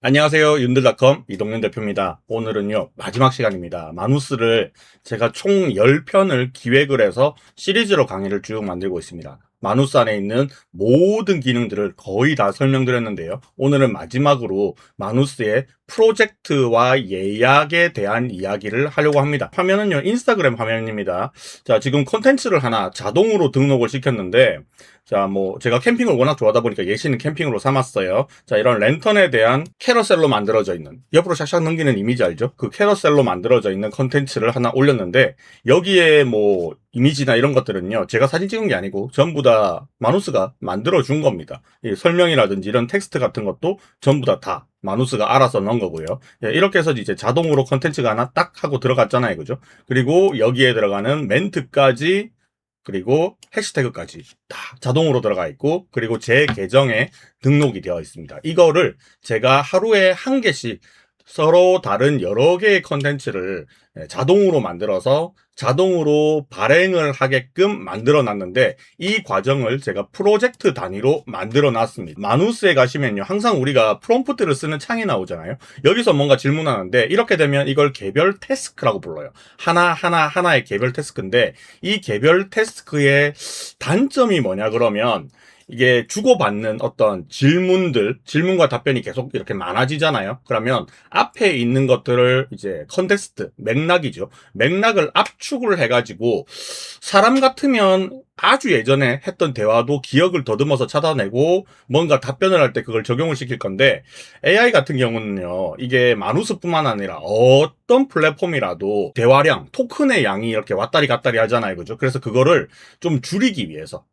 안녕하세요. 윤들닷컴 이동윤 대표입니다. 오늘은요, 마지막 시간입니다. 마누스를 제가 총 10편을 기획을 해서 시리즈로 강의를 쭉 만들고 있습니다. 마누스 안에 있는 모든 기능들을 거의 다 설명드렸는데요. 오늘은 마지막으로 마누스의 프로젝트와 예약에 대한 이야기를 하려고 합니다. 화면은요, 인스타그램 화면입니다. 자, 지금 콘텐츠를 하나 자동으로 등록을 시켰는데, 자, 제가 캠핑을 워낙 좋아하다 보니까 예시는 캠핑으로 삼았어요. 자, 이런 랜턴에 대한 캐러셀로 만들어져 있는, 옆으로 샥샥 넘기는 이미지 알죠? 그 캐러셀로 만들어져 있는 컨텐츠를 하나 올렸는데, 여기에 이미지나 이런 것들은요, 제가 사진 찍은 게 아니고, 전부 다 마누스가 만들어준 겁니다. 이 설명이라든지 이런 텍스트 같은 것도 전부 다 마누스가 알아서 넣은 거고요. 예, 이렇게 해서 이제 자동으로 컨텐츠가 하나 딱 하고 들어갔잖아요. 그죠? 그리고 여기에 들어가는 멘트까지, 그리고 해시태그까지 다 자동으로 들어가 있고, 그리고 제 계정에 등록이 되어 있습니다. 이거를 제가 하루에 한 개씩 서로 다른 여러 개의 컨텐츠를 자동으로 만들어서 자동으로 발행을 하게끔 만들어 놨는데, 이 과정을 제가 프로젝트 단위로 만들어 놨습니다. 마누스에 가시면요, 항상 우리가 프롬프트를 쓰는 창이 나오잖아요. 여기서 뭔가 질문하는데, 이렇게 되면 이걸 개별 태스크라고 불러요. 하나의 개별 태스크인데, 이 개별 태스크의 단점이 뭐냐 그러면, 이게 주고받는 어떤 질문과 답변이 계속 이렇게 많아지잖아요. 그러면 앞에 있는 것들을 이제 컨텍스트, 맥락이죠. 맥락을 압축을 해가지고 사람 같으면 아주 예전에 했던 대화도 기억을 더듬어서 찾아내고 뭔가 답변을 할 때 그걸 적용을 시킬 건데, AI 같은 경우는요, 이게 마누스뿐만 아니라 어떤 플랫폼이라도 대화량, 토큰의 양이 이렇게 왔다리 갔다리 하잖아요. 그죠? 그래서 그거를 좀 줄이기 위해서,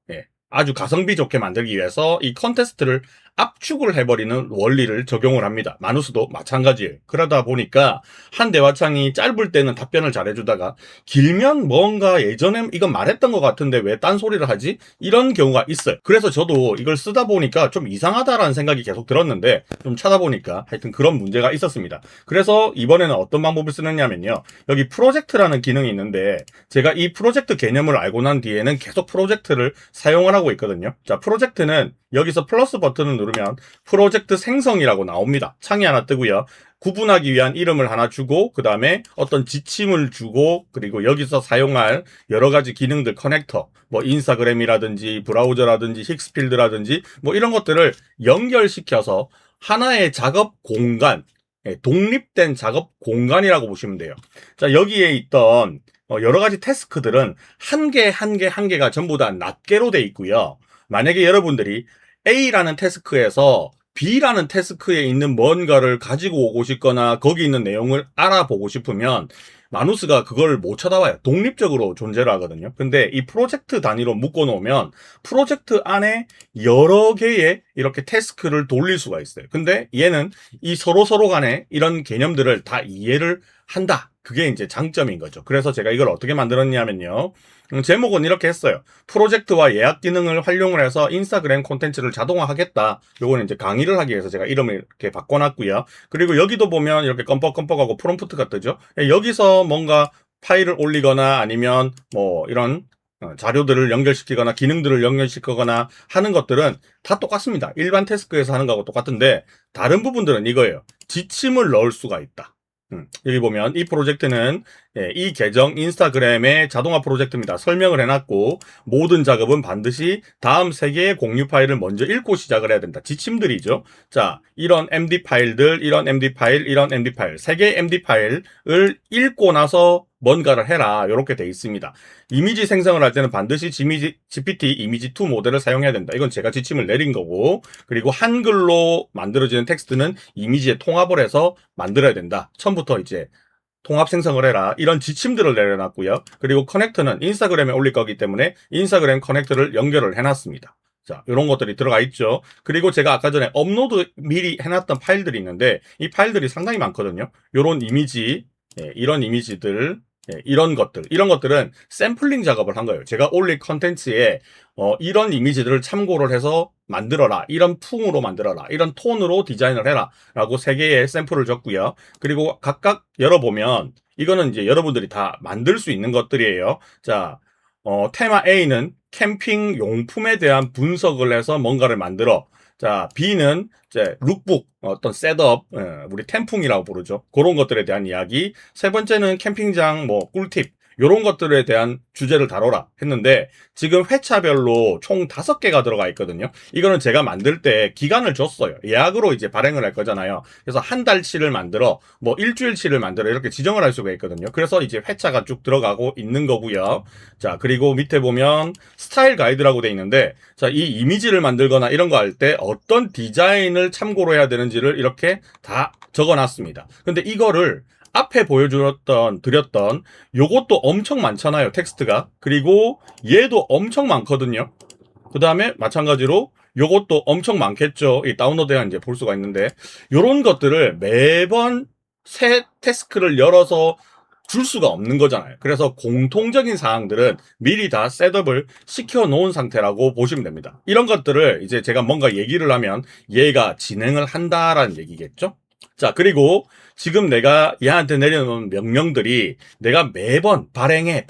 아주 가성비 좋게 만들기 위해서 이 컨테스트를 압축을 해버리는 원리를 적용을 합니다. 마누스도 마찬가지예요. 그러다 보니까 한 대화창이 짧을 때는 답변을 잘해주다가 길면 뭔가 예전에 이건 말했던 것 같은데 왜 딴소리를 하지? 이런 경우가 있어요. 그래서 저도 이걸 쓰다 보니까 좀 이상하다라는 생각이 계속 들었는데, 좀 찾아보니까 하여튼 그런 문제가 있었습니다. 그래서 이번에는 어떤 방법을 쓰느냐면요, 여기 프로젝트라는 기능이 있는데, 제가 이 프로젝트 개념을 알고 난 뒤에는 계속 프로젝트를 사용을 하고 있거든요. 자, 프로젝트는 여기서 플러스 버튼을 누르면 프로젝트 생성이라고 나옵니다. 창이 하나 뜨고요. 구분하기 위한 이름을 하나 주고, 그 다음에 어떤 지침을 주고, 그리고 여기서 사용할 여러 가지 기능들, 커넥터, 인스타그램이라든지 브라우저라든지 힉스필드라든지 이런 것들을 연결시켜서 하나의 작업 공간, 독립된 작업 공간이라고 보시면 돼요. 자, 여기에 있던 여러 가지 태스크들은 한 개가 전부 다 낱개로 돼 있고요. 만약에 여러분들이 A라는 태스크에서 B라는 태스크에 있는 뭔가를 가지고 오고 싶거나 거기 있는 내용을 알아보고 싶으면 마누스가 그걸 못 쳐다봐요. 독립적으로 존재를 하거든요. 근데 이 프로젝트 단위로 묶어 놓으면 프로젝트 안에 여러 개의 이렇게 태스크를 돌릴 수가 있어요. 근데 얘는 이 서로 간에 이런 개념들을 다 이해를 한다. 그게 이제 장점인 거죠. 그래서 제가 이걸 어떻게 만들었냐면요, 제목은 이렇게 했어요. 프로젝트와 예약 기능을 활용을 해서 인스타그램 콘텐츠를 자동화하겠다. 요거는 이제 강의를 하기 위해서 제가 이름을 이렇게 바꿔놨고요. 그리고 여기도 보면 이렇게 껌뻑껌뻑하고 프롬프트가 뜨죠. 여기서 뭔가 파일을 올리거나 아니면 이런 자료들을 연결시키거나 기능들을 연결시키거나 하는 것들은 다 똑같습니다. 일반 태스크에서 하는 거하고 똑같은데, 다른 부분들은 이거예요. 지침을 넣을 수가 있다. 여기 보면 이 프로젝트는 이 계정 인스타그램의 자동화 프로젝트입니다. 설명을 해놨고, 모든 작업은 반드시 다음 3개의 공유 파일을 먼저 읽고 시작을 해야 된다. 지침들이죠. 자, 이런 MD 파일들, 이런 MD 파일, 이런 MD 파일, 3개의 MD 파일을 읽고 나서 뭔가를 해라. 이렇게 돼 있습니다. 이미지 생성을 할 때는 반드시 GPT 이미지2 모델을 사용해야 된다. 이건 제가 지침을 내린 거고, 그리고 한글로 만들어지는 텍스트는 이미지에 통합을 해서 만들어야 된다. 처음부터 이제 통합 생성을 해라. 이런 지침들을 내려놨고요. 그리고 커넥터는 인스타그램에 올릴 거기 때문에 인스타그램 커넥터를 연결을 해놨습니다. 자, 이런 것들이 들어가 있죠. 그리고 제가 아까 전에 업로드 미리 해놨던 파일들이 있는데, 이 파일들이 상당히 많거든요. 이런 이미지, 이런 이미지들, 이런 것들은 샘플링 작업을 한 거예요. 제가 올릴 컨텐츠에 이런 이미지들을 참고를 해서 만들어라, 이런 풍으로 만들어라, 이런 톤으로 디자인을 해라 라고 3개의 샘플을 줬고요. 그리고 각각 열어보면 이거는 이제 여러분들이 다 만들 수 있는 것들이에요. 자, 테마 A는 캠핑 용품에 대한 분석을 해서 뭔가를 만들어. 자, B는 이제 룩북, 어떤 셋업, 우리 템풍이라고 부르죠. 그런 것들에 대한 이야기. 세 번째는 캠핑장 뭐 꿀팁, 요런 것들에 대한 주제를 다뤄라 했는데 지금 회차별로 총 5개가 들어가 있거든요. 이거는 제가 만들 때 기간을 줬어요. 예약으로 이제 발행을 할 거잖아요. 그래서 한 달치를 만들어 뭐 일주일치를 만들어 이렇게 지정을 할 수가 있거든요. 그래서 이제 회차가 쭉 들어가고 있는 거고요. 자, 그리고 밑에 보면 스타일 가이드라고 돼 있는데 자, 이 이미지를 만들거나 이런 거 할 때 어떤 디자인을 참고로 해야 되는지를 이렇게 다 적어 놨습니다. 근데 이거를 앞에 드렸던 요것도 엄청 많잖아요, 텍스트가. 그리고 얘도 엄청 많거든요. 그 다음에 마찬가지로 요것도 엄청 많겠죠. 이 다운로드가 이제 볼 수가 있는데 요런 것들을 매번 새 태스크를 열어서 줄 수가 없는 거잖아요. 그래서 공통적인 사항들은 미리 다 셋업을 시켜 놓은 상태라고 보시면 됩니다. 이런 것들을 이제 제가 뭔가 얘기를 하면 얘가 진행을 한다라는 얘기겠죠. 자, 그리고 지금 내가 얘한테 내려놓은 명령들이 내가 매번 발행해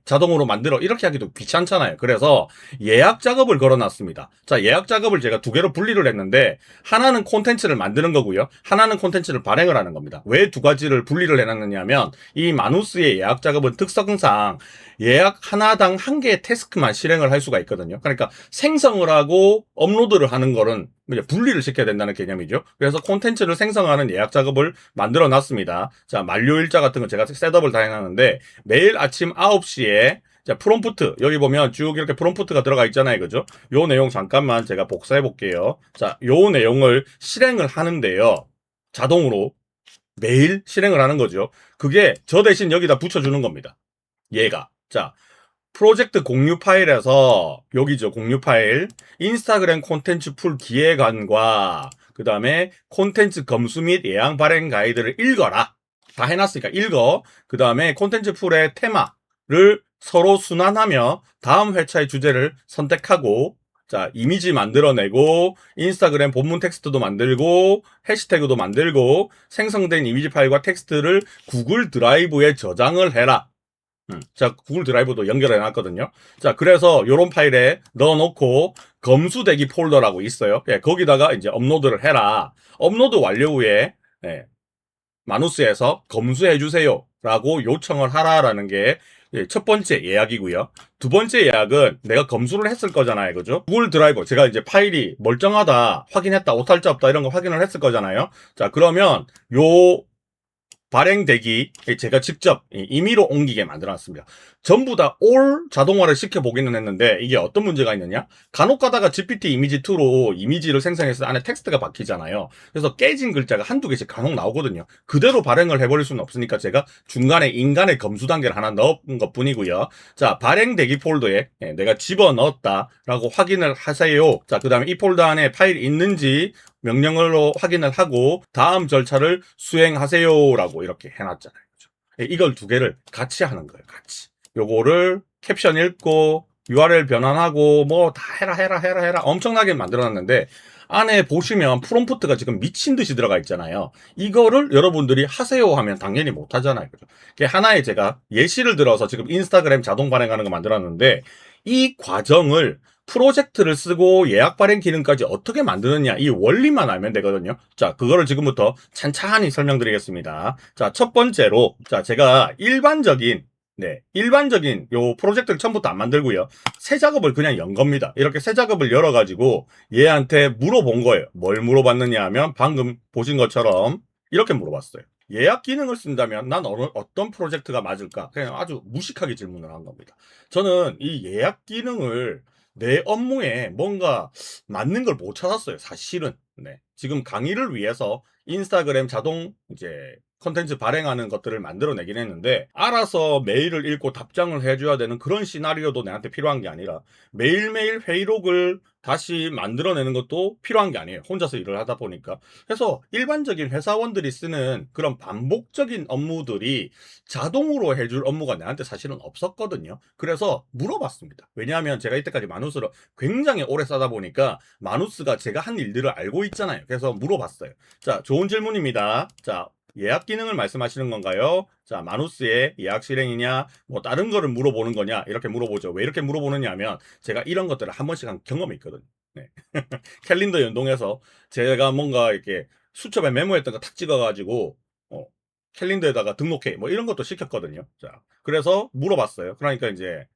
자동으로 만들어 이렇게 하기도 귀찮잖아요. 그래서 예약 작업을 걸어놨습니다. 자, 예약 작업을 제가 2개로 분리를 했는데 하나는 콘텐츠를 만드는 거고요. 하나는 콘텐츠를 발행을 하는 겁니다. 왜 2가지를 분리를 해놨느냐 하면 이 마누스의 예약 작업은 특성상 예약 하나당 1개의 태스크만 실행을 할 수가 있거든요. 그러니까 생성을 하고 업로드를 하는 거는 이제 분리를 시켜야 된다는 개념이죠. 그래서 콘텐츠를 생성하는 예약 작업을 만들어 놨습니다. 자, 만료일자 같은 거 제가 셋업을 다 해놨는데 매일 아침 9시에 자, 프롬프트 여기 보면 쭉 이렇게 프롬프트가 들어가 있잖아요. 그죠? 요 내용 잠깐만 제가 복사해 볼게요. 자, 요 내용을 실행을 하는데요. 자동으로 매일 실행을 하는 거죠. 그게 저 대신 여기다 붙여주는 겁니다. 얘가. 자, 프로젝트 공유 파일에서 여기죠. 공유 파일. 인스타그램 콘텐츠 풀 기획안과 그 다음에 콘텐츠 검수 및 예약 발행 가이드를 읽어라. 다 해놨으니까 읽어. 그 다음에 콘텐츠 풀의 테마를 서로 순환하며 다음 회차의 주제를 선택하고 자, 이미지 만들어내고 인스타그램 본문 텍스트도 만들고 해시태그도 만들고 생성된 이미지 파일과 텍스트를 구글 드라이브에 저장을 해라. 자, 구글 드라이브도 연결해 놨거든요. 자, 그래서 요런 파일에 넣어놓고 검수대기 폴더라고 있어요. 예, 거기다가 이제 업로드를 해라. 업로드 완료 후에 예, 마누스에서 검수해 주세요 라고 요청을 하라라는 게 첫 번째 예약이고요. 두 번째 예약은 내가 검수를 했을 거잖아요. 그죠? 구글 드라이브 제가 이제 파일이 멀쩡하다, 확인했다, 오탈자 없다 이런 거 확인을 했을 거잖아요. 자, 그러면 요 발행되기 제가 직접 임의로 옮기게 만들어놨습니다. 전부 다 올 자동화를 시켜보기는 했는데 이게 어떤 문제가 있느냐? 간혹 가다가 GPT 이미지2로 이미지를 생성해서 안에 텍스트가 박히잖아요. 그래서 깨진 글자가 한두 개씩 간혹 나오거든요. 그대로 발행을 해버릴 수는 없으니까 제가 중간에 인간의 검수 단계를 하나 넣은 것 뿐이고요. 자, 발행되기 폴더에 내가 집어넣었다라고 확인을 하세요. 자, 그 다음에 이 폴더 안에 파일이 있는지 명령어로 확인을 하고 다음 절차를 수행하세요 라고 이렇게 해놨잖아요. 그죠? 이걸 2개를 같이 하는 거예요. 같이. 요거를 캡션 읽고 URL 변환하고 뭐 다 해라 엄청나게 만들어놨는데 안에 보시면 프롬프트가 지금 미친 듯이 들어가 있잖아요. 이거를 여러분들이 하세요 하면 당연히 못 하잖아요. 그죠? 하나의 제가 예시를 들어서 지금 인스타그램 자동 발행하는 거 만들었는데 이 과정을 프로젝트를 쓰고 예약 발행 기능까지 어떻게 만드느냐 이 원리만 알면 되거든요. 자, 그거를 지금부터 찬찬히 설명드리겠습니다. 자, 첫 번째로 자, 제가 일반적인 요 프로젝트를 처음부터 안 만들고요. 새 작업을 그냥 연 겁니다. 이렇게 새 작업을 열어가지고 얘한테 물어본 거예요. 뭘 물어봤느냐 하면 방금 보신 것처럼 이렇게 물어봤어요. 예약 기능을 쓴다면 난 어떤 프로젝트가 맞을까? 그냥 아주 무식하게 질문을 한 겁니다. 저는 이 예약 기능을 내 업무에 뭔가 맞는 걸 못 찾았어요. 사실은. 네. 지금 강의를 위해서 인스타그램 자동 이제 컨텐츠 발행하는 것들을 만들어내긴 했는데 알아서 메일을 읽고 답장을 해줘야 되는 그런 시나리오도 내한테 필요한 게 아니라 매일매일 회의록을 다시 만들어내는 것도 필요한 게 아니에요. 혼자서 일을 하다 보니까. 그래서 일반적인 회사원들이 쓰는 그런 반복적인 업무들이 자동으로 해줄 업무가 내한테 사실은 없었거든요. 그래서 물어봤습니다. 왜냐하면 제가 이때까지 마누스를 굉장히 오래 쓰다 보니까 마누스가 제가 한 일들을 알고 있잖아요. 그래서 물어봤어요. 자, 좋은 질문입니다. 자, 예약 기능을 말씀하시는 건가요? 자, 마누스의 예약 실행이냐, 뭐 다른 거를 물어보는 거냐 이렇게 물어보죠. 왜 이렇게 물어보느냐 하면 제가 이런 것들을 한 번씩 한 경험이 있거든요. 네. 캘린더 연동해서 제가 뭔가 이렇게 수첩에 메모했던 거 탁 찍어가지고 어, 캘린더에다가 등록해 뭐 이런 것도 시켰거든요. 자, 그래서 물어봤어요. 그러니까 이제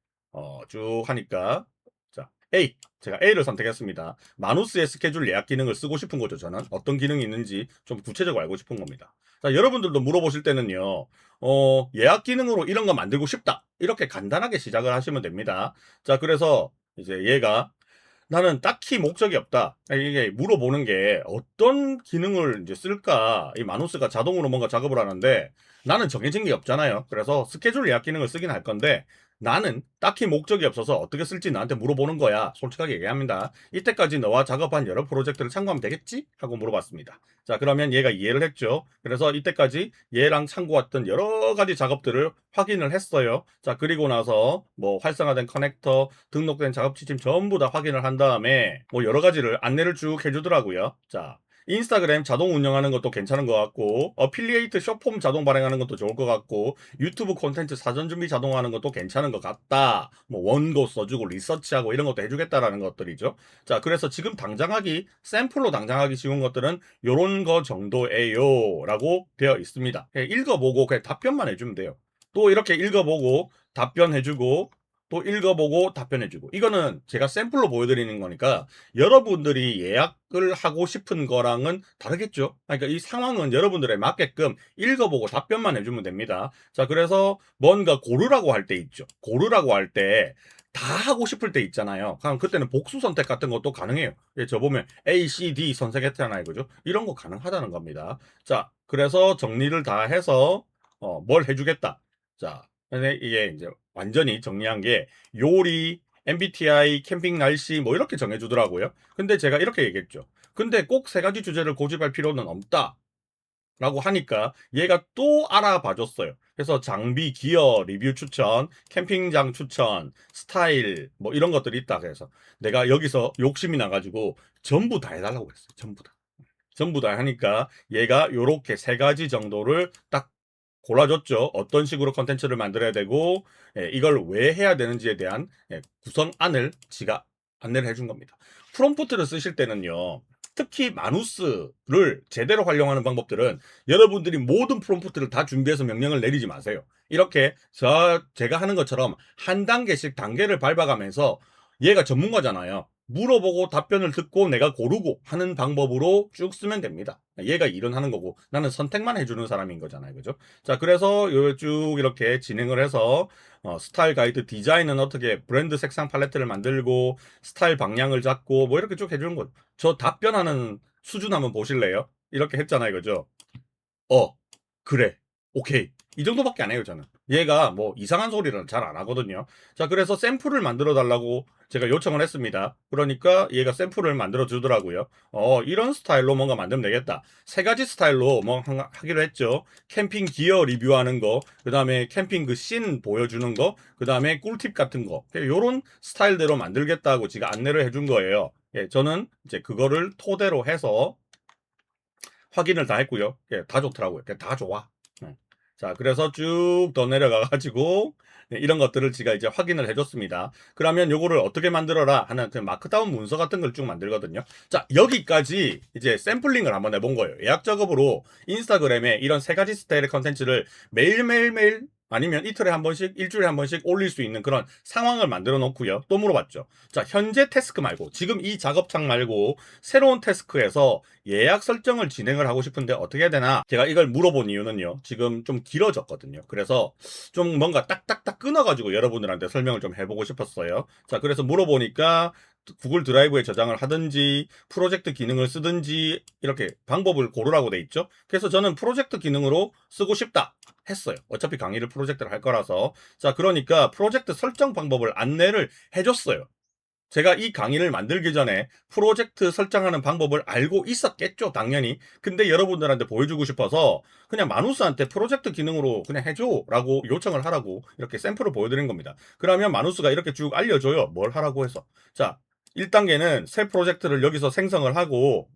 쭉 하니까 자 A 제가 A를 선택했습니다. 마누스의 스케줄 예약 기능을 쓰고 싶은 거죠. 저는 어떤 기능이 있는지 좀 구체적으로 알고 싶은 겁니다. 자, 여러분들도 물어보실 때는요. 예약 기능으로 이런 거 만들고 싶다. 이렇게 간단하게 시작을 하시면 됩니다. 자, 그래서 이제 얘가 나는 딱히 목적이 없다. 이게 물어보는 게 어떤 기능을 이제 쓸까? 이 마누스가 자동으로 뭔가 작업을 하는데 나는 정해진 게 없잖아요. 그래서 스케줄 예약 기능을 쓰긴 할 건데 나는 딱히 목적이 없어서 어떻게 쓸지 나한테 물어보는 거야. 솔직하게 얘기합니다. 이때까지 너와 작업한 여러 프로젝트를 참고하면 되겠지? 하고 물어봤습니다. 자, 그러면 얘가 이해를 했죠. 그래서 이때까지 얘랑 참고했던 여러 가지 작업들을 확인을 했어요. 자, 그리고 나서 뭐 활성화된 커넥터, 등록된 작업 지침 전부 다 확인을 한 다음에 뭐 여러 가지를 안내를 쭉 해주더라고요. 자, 인스타그램 자동 운영하는 것도 괜찮은 것 같고 어필리에이트 쇼폼 자동 발행하는 것도 좋을 것 같고 유튜브 콘텐츠 사전 준비 자동화하는 것도 괜찮은 것 같다. 뭐 원고 써주고 리서치하고 이런 것도 해주겠다라는 것들이죠. 자, 그래서 지금 당장 하기 샘플로 당장 하기 쉬운 것들은 요런 거 정도예요 라고 되어 있습니다. 읽어보고 그냥 답변만 해주면 돼요. 또 이렇게 읽어보고 답변해주고 또 읽어보고 답변해주고 이거는 제가 샘플로 보여드리는 거니까 여러분들이 예약을 하고 싶은 거랑은 다르겠죠. 그러니까 이 상황은 여러분들에 맞게끔 읽어보고 답변만 해주면 됩니다. 자, 그래서 뭔가 고르라고 할 때 있죠. 고르라고 할 때 다 하고 싶을 때 있잖아요. 그럼 그때는 복수 선택 같은 것도 가능해요. 예, 저 보면 A, C, D 선택했잖아요. 그죠? 이런 거 가능하다는 겁니다. 자, 그래서 정리를 다 해서 뭘 해주겠다. 자, 근데 이게 이제 완전히 정리한 게 요리, MBTI, 캠핑 날씨 뭐 이렇게 정해주더라고요. 근데 제가 이렇게 얘기했죠. 근데 꼭 세 가지 주제를 고집할 필요는 없다. 라고 하니까 얘가 또 알아봐 줬어요. 그래서 장비, 기어, 리뷰 추천, 캠핑장 추천, 스타일 뭐 이런 것들이 있다. 그래서 내가 여기서 욕심이 나가지고 전부 다 해달라고 했어요. 전부 다. 전부 다 하니까 얘가 요렇게 세 가지 정도를 딱 골라줬죠. 어떤 식으로 컨텐츠를 만들어야 되고 이걸 왜 해야 되는지에 대한 구성안을 지가 안내를 해준 겁니다. 프롬프트를 쓰실 때는요. 특히 마누스를 제대로 활용하는 방법들은 여러분들이 모든 프롬프트를 다 준비해서 명령을 내리지 마세요. 이렇게 제가 하는 것처럼 한 단계씩 단계를 밟아가면서 얘가 전문가잖아요. 물어보고 답변을 듣고 내가 고르고 하는 방법으로 쭉 쓰면 됩니다. 얘가 일은 하는 거고 나는 선택만 해주는 사람인 거잖아요. 그죠? 자, 그래서 요 쭉 이렇게 진행을 해서 스타일 가이드 디자인은 어떻게 브랜드 색상 팔레트를 만들고 스타일 방향을 잡고 뭐 이렇게 쭉 해주는 거죠. 저 답변하는 수준 한번 보실래요? 이렇게 했잖아요. 그죠? 어, 그래. 오케이. 이 정도밖에 안 해요, 저는. 얘가 뭐 이상한 소리를 잘 안 하거든요. 자, 그래서 샘플을 만들어 달라고 제가 요청을 했습니다. 그러니까 얘가 샘플을 만들어 주더라고요. 이런 스타일로 뭔가 만들면 되겠다. 세 가지 스타일로 뭐 하기로 했죠. 캠핑 기어 리뷰하는 거, 그 다음에 캠핑 그 씬 보여주는 거, 그 다음에 꿀팁 같은 거. 요런 스타일대로 만들겠다고 제가 안내를 해준 거예요. 예, 저는 이제 그거를 토대로 해서 확인을 다 했고요. 예, 다 좋더라고요. 다 좋아. 자, 그래서 쭉 더 내려가가지고 이런 것들을 제가 이제 확인을 해줬습니다. 그러면 요거를 어떻게 만들어라 하는 그 마크다운 문서 같은 걸 쭉 만들거든요. 자, 여기까지 이제 샘플링을 한번 해본 거예요. 예약 작업으로 인스타그램에 이런 세 가지 스타일의 컨텐츠를 매일매일 아니면 이틀에 한 번씩, 일주일에 한 번씩 올릴 수 있는 그런 상황을 만들어 놓고요. 또 물어봤죠. 자, 현재 태스크 말고, 지금 이 작업창 말고, 새로운 태스크에서 예약 설정을 진행을 하고 싶은데 어떻게 해야 되나? 제가 이걸 물어본 이유는요. 지금 좀 길어졌거든요. 그래서 좀 뭔가 딱딱딱 끊어가지고 여러분들한테 설명을 좀 해보고 싶었어요. 자, 그래서 물어보니까 구글 드라이브에 저장을 하든지 프로젝트 기능을 쓰든지 이렇게 방법을 고르라고 돼 있죠. 그래서 저는 프로젝트 기능으로 쓰고 싶다 했어요. 어차피 강의를 프로젝트를 할 거라서. 자, 그러니까 프로젝트 설정 방법을 안내를 해줬어요. 제가 이 강의를 만들기 전에 프로젝트 설정하는 방법을 알고 있었겠죠, 당연히. 근데 여러분들한테 보여주고 싶어서 그냥 마누스한테 프로젝트 기능으로 그냥 해줘 라고 요청을 하라고 이렇게 샘플을 보여드린 겁니다. 그러면 마누스가 이렇게 쭉 알려줘요. 뭘 하라고 해서. 자, 1단계는 새 프로젝트를 여기서 생성을 하고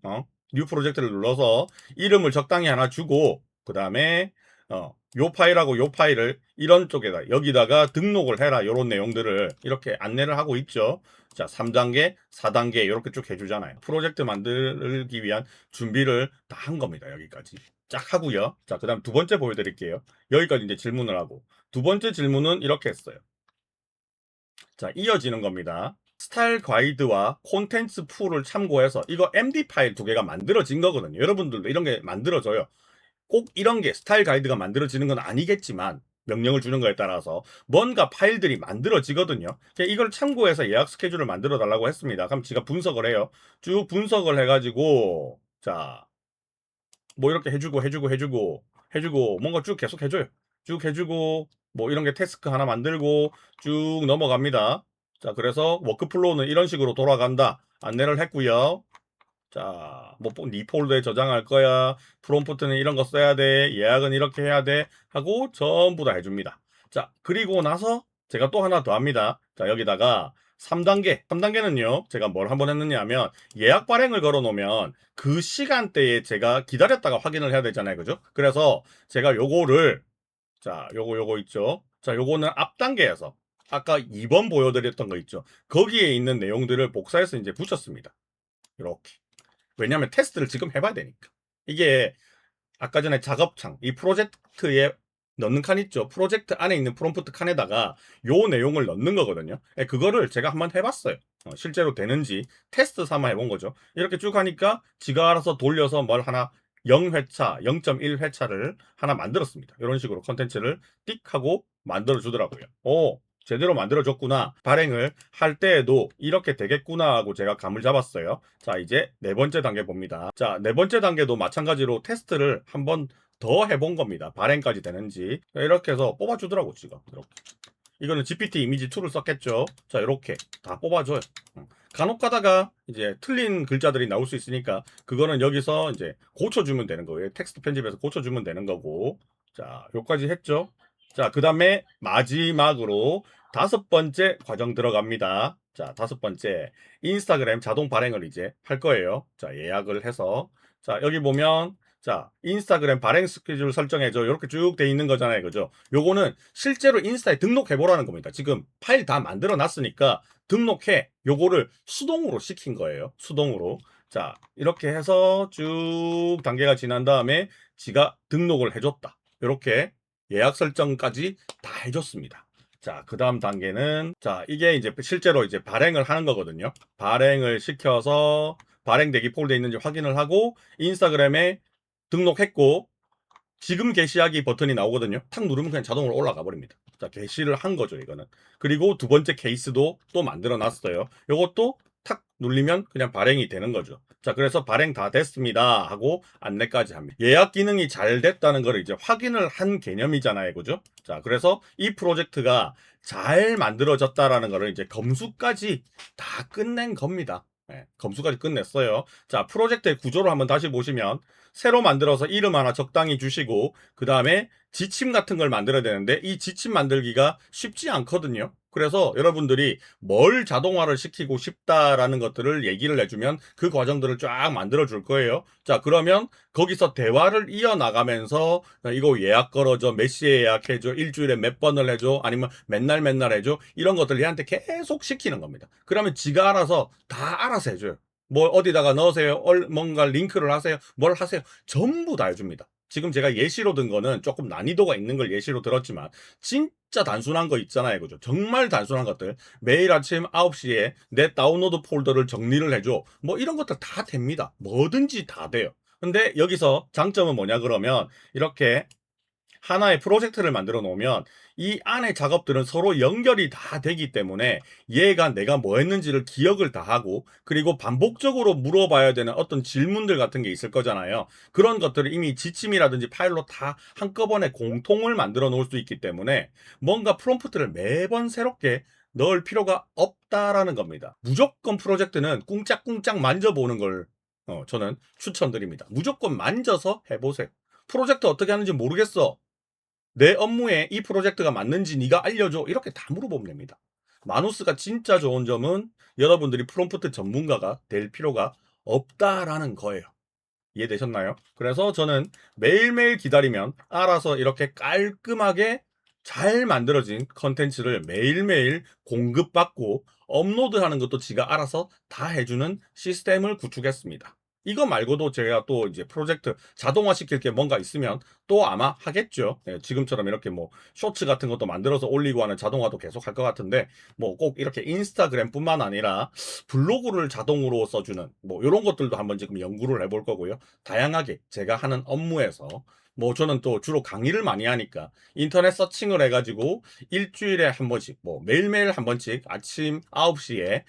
뉴 프로젝트를 눌러서 이름을 적당히 하나 주고 그 다음에 요 파일하고 요 파일을 이런 쪽에다 여기다가 등록을 해라. 요런 내용들을 이렇게 안내를 하고 있죠. 자, 3단계, 4단계 이렇게 쭉 해주잖아요. 프로젝트 만들기 위한 준비를 다 한 겁니다. 여기까지. 쫙 하고요. 자, 그 다음 두 번째 보여드릴게요. 여기까지 이제 질문을 하고 두 번째 질문은 이렇게 했어요. 자, 이어지는 겁니다. 스타일 가이드와 콘텐츠 풀을 참고해서 이거 MD 파일 두 개가 만들어진 거거든요. 여러분들도 이런 게 만들어져요. 꼭 이런 게 스타일 가이드가 만들어지는 건 아니겠지만 명령을 주는 거에 따라서 뭔가 파일들이 만들어지거든요. 이걸 참고해서 예약 스케줄을 만들어 달라고 했습니다. 그럼 지가 분석을 해요. 쭉 분석을 해가지고 자, 뭐 이렇게 해주고 뭔가 쭉 계속 해줘요. 쭉 해주고 뭐 이런 게 태스크 하나 만들고 쭉 넘어갑니다. 자, 그래서 워크플로우는 이런 식으로 돌아간다. 안내를 했고요. 자, 네 폴더에 저장할 거야. 프롬프트는 이런 거 써야 돼. 예약은 이렇게 해야 돼. 하고 전부 다 해줍니다. 자, 그리고 나서 제가 또 하나 더 합니다. 자, 여기다가 3단계. 3단계는요, 제가 뭘 한번 했느냐 하면 예약 발행을 걸어 놓으면 그 시간대에 제가 기다렸다가 확인을 해야 되잖아요. 그죠? 그래서 제가 요거를, 자, 요거 있죠? 자, 요거는 앞 단계에서 아까 2번 보여드렸던 거 있죠? 거기에 있는 내용들을 복사해서 이제 붙였습니다. 이렇게. 왜냐하면 테스트를 지금 해봐야 되니까. 이게 아까 전에 작업창, 이 프로젝트에 넣는 칸 있죠. 프로젝트 안에 있는 프롬프트 칸에다가 요 내용을 넣는 거거든요. 그거를 제가 한번 해봤어요. 실제로 되는지 테스트 삼아 해본 거죠. 이렇게 쭉 하니까 지가 알아서 돌려서 뭘 하나 0회차, 0.1회차를 하나 만들었습니다. 이런 식으로 컨텐츠를 띡 하고 만들어 주더라고요. 오, 제대로 만들어줬구나. 발행을 할 때에도 이렇게 되겠구나 하고 제가 감을 잡았어요. 자, 이제 네 번째 단계 봅니다. 자, 네 번째 단계도 마찬가지로 테스트를 한번 더 해본 겁니다. 발행까지 되는지. 이렇게 해서 뽑아주더라고, 지금. 이렇게. 이거는 GPT 이미지 2를 썼겠죠. 자, 이렇게 다 뽑아줘요. 간혹 가다가 이제 틀린 글자들이 나올 수 있으니까 그거는 여기서 이제 고쳐주면 되는 거예요. 텍스트 편집해서 고쳐주면 되는 거고. 자, 요까지 했죠. 자, 그 다음에 마지막으로 다섯 번째 과정 들어갑니다. 자, 다섯 번째 인스타그램 자동 발행을 이제 할 거예요. 자, 예약을 해서 자, 여기 보면 자, 인스타그램 발행 스케줄 설정해줘. 이렇게 쭉 돼 있는 거잖아요. 그죠? 요거는 실제로 인스타에 등록해 보라는 겁니다. 지금 파일 다 만들어 놨으니까 등록해. 요거를 수동으로 시킨 거예요. 수동으로. 자, 이렇게 해서 쭉 단계가 지난 다음에 지가 등록을 해줬다. 이렇게 예약 설정까지 다 해줬습니다. 자, 그 다음 단계는, 자, 이게 이제 실제로 이제 발행을 하는 거거든요. 발행을 시켜서 발행 대기 폴더에 있는지 확인을 하고, 인스타그램에 등록했고, 지금 게시하기 버튼이 나오거든요. 탁 누르면 그냥 자동으로 올라가 버립니다. 자, 게시를 한 거죠, 이거는. 그리고 두 번째 케이스도 또 만들어 놨어요. 이것도 탁 눌리면 그냥 발행이 되는 거죠. 자, 그래서 발행 다 됐습니다 하고 안내까지 합니다. 예약 기능이 잘 됐다는 걸 이제 확인을 한 개념이잖아요. 그죠? 자, 그래서 이 프로젝트가 잘 만들어졌다라는 거를 이제 검수까지 다 끝낸 겁니다. 네, 검수까지 끝냈어요. 자, 프로젝트의 구조를 한번 다시 보시면 새로 만들어서 이름 하나 적당히 주시고 그 다음에 지침 같은 걸 만들어야 되는데 이 지침 만들기가 쉽지 않거든요. 그래서 여러분들이 뭘 자동화를 시키고 싶다라는 것들을 얘기를 해주면 그 과정들을 쫙 만들어 줄 거예요. 자, 그러면 거기서 대화를 이어나가면서 이거 예약 걸어줘, 몇 시에 예약해줘, 일주일에 몇 번을 해줘, 아니면 맨날 해줘, 이런 것들 얘한테 계속 시키는 겁니다. 그러면 지가 알아서 다 알아서 해줘요. 뭐 어디다가 넣으세요, 뭔가 링크를 하세요, 뭘 하세요, 전부 다 해줍니다. 지금 제가 예시로 든 거는 조금 난이도가 있는 걸 예시로 들었지만 진짜 단순한 거 있잖아요. 그죠? 정말 단순한 것들. 매일 아침 9시에 내 다운로드 폴더를 정리를 해줘. 뭐 이런 것들 다 됩니다. 뭐든지 다 돼요. 근데 여기서 장점은 뭐냐 그러면 이렇게 하나의 프로젝트를 만들어 놓으면 이 안에 작업들은 서로 연결이 다 되기 때문에 얘가 내가 뭐 했는지를 기억을 다 하고 그리고 반복적으로 물어봐야 되는 어떤 질문들 같은 게 있을 거잖아요. 그런 것들을 이미 지침이라든지 파일로 다 한꺼번에 공통을 만들어 놓을 수 있기 때문에 뭔가 프롬프트를 매번 새롭게 넣을 필요가 없다라는 겁니다. 무조건 프로젝트는 꿍짝꿍짝 만져보는 걸 저는 추천드립니다. 무조건 만져서 해보세요. 프로젝트 어떻게 하는지 모르겠어. 내 업무에 이 프로젝트가 맞는지 네가 알려줘. 이렇게 다 물어보면 됩니다. 마누스가 진짜 좋은 점은 여러분들이 프롬프트 전문가가 될 필요가 없다라는 거예요. 이해되셨나요? 그래서 저는 매일매일 기다리면 알아서 이렇게 깔끔하게 잘 만들어진 컨텐츠를 매일매일 공급받고 업로드하는 것도 지가 알아서 다 해주는 시스템을 구축했습니다. 이거 말고도 제가 또 이제 프로젝트 자동화 시킬 게 뭔가 있으면 또 아마 하겠죠. 예, 지금처럼 이렇게 뭐 쇼츠 같은 것도 만들어서 올리고 하는 자동화도 계속 할 것 같은데 뭐 꼭 이렇게 인스타그램뿐만 아니라 블로그를 자동으로 써주는 뭐 이런 것들도 한번 지금 연구를 해볼 거고요. 다양하게 제가 하는 업무에서 뭐 저는 또 주로 강의를 많이 하니까 인터넷 서칭을 해가지고 일주일에 한 번씩 뭐 매일매일 한 번씩 아침 9시에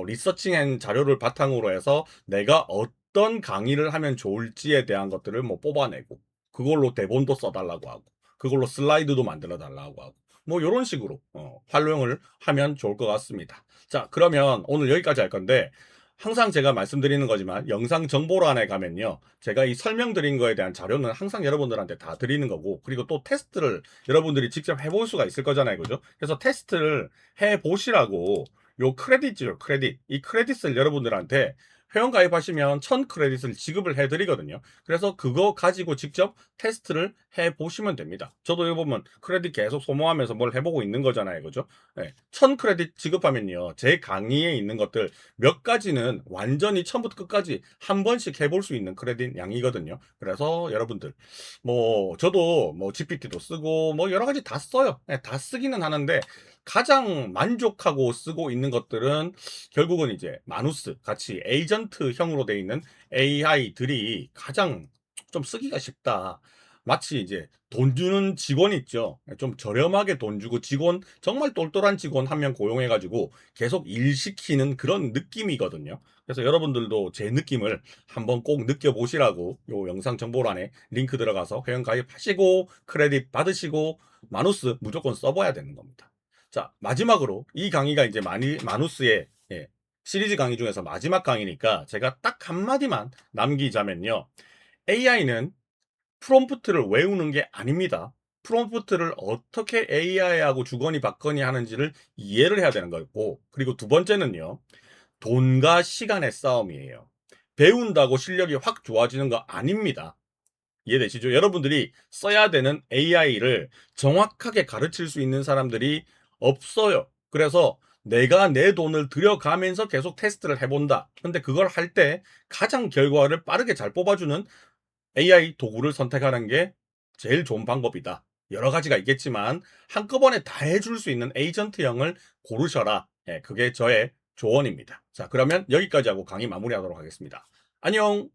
리서칭한 자료를 바탕으로 해서 내가 어떤 강의를 하면 좋을지에 대한 것들을 뭐 뽑아내고 그걸로 대본도 써달라고 하고 그걸로 슬라이드도 만들어 달라고 하고 뭐 이런 식으로 활용을 하면 좋을 것 같습니다. 자, 그러면 오늘 여기까지 할 건데 항상 제가 말씀드리는 거지만 영상 정보란에 가면요. 제가 이 설명드린 거에 대한 자료는 항상 여러분들한테 다 드리는 거고 그리고 또 테스트를 여러분들이 직접 해볼 수가 있을 거잖아요. 그죠? 그래서 테스트를 해보시라고 요 크레딧이죠. 크레딧. 이 크레딧을 여러분들한테 회원 가입하시면 1000 크레딧을 지급을 해드리거든요. 그래서 그거 가지고 직접 테스트를 해보시면 됩니다. 저도 이거 보면 크레딧 계속 소모하면서 뭘 해보고 있는 거잖아요. 그죠? 네. 1000 크레딧 지급하면요. 제 강의에 있는 것들 몇 가지는 완전히 처음부터 끝까지 한 번씩 해볼 수 있는 크레딧 양이거든요. 그래서 여러분들 뭐 저도 뭐 GPT도 쓰고 뭐 여러 가지 다 써요. 네, 다 쓰기는 하는데 가장 만족하고 쓰고 있는 것들은 결국은 이제 마누스 같이 에이전트형으로 되어 있는 AI들이 가장 좀 쓰기가 쉽다. 마치 이제 돈 주는 직원 있죠. 좀 저렴하게 돈 주고 직원 정말 똘똘한 직원 한 명 고용해 가지고 계속 일 시키는 그런 느낌이거든요. 그래서 여러분들도 제 느낌을 한번 꼭 느껴보시라고 요 영상 정보란에 링크 들어가서 회원 가입하시고 크레딧 받으시고 마누스 무조건 써봐야 되는 겁니다. 자, 마지막으로 이 강의가 이제 마누스의 시리즈 강의 중에서 마지막 강의니까 제가 딱 한마디만 남기자면요. AI는 프롬프트를 외우는 게 아닙니다. 프롬프트를 어떻게 AI하고 주거니 받거니 하는지를 이해를 해야 되는 거고, 그리고 두 번째는요. 돈과 시간의 싸움이에요. 배운다고 실력이 확 좋아지는 거 아닙니다. 이해되시죠? 여러분들이 써야 되는 AI를 정확하게 가르칠 수 있는 사람들이 없어요. 그래서 내가 내 돈을 들여가면서 계속 테스트를 해본다. 근데 그걸 할 때 가장 결과를 빠르게 잘 뽑아주는 AI 도구를 선택하는 게 제일 좋은 방법이다. 여러 가지가 있겠지만 한꺼번에 다 해줄 수 있는 에이전트형을 고르셔라. 예, 그게 저의 조언입니다. 자, 그러면 여기까지 하고 강의 마무리하도록 하겠습니다. 안녕!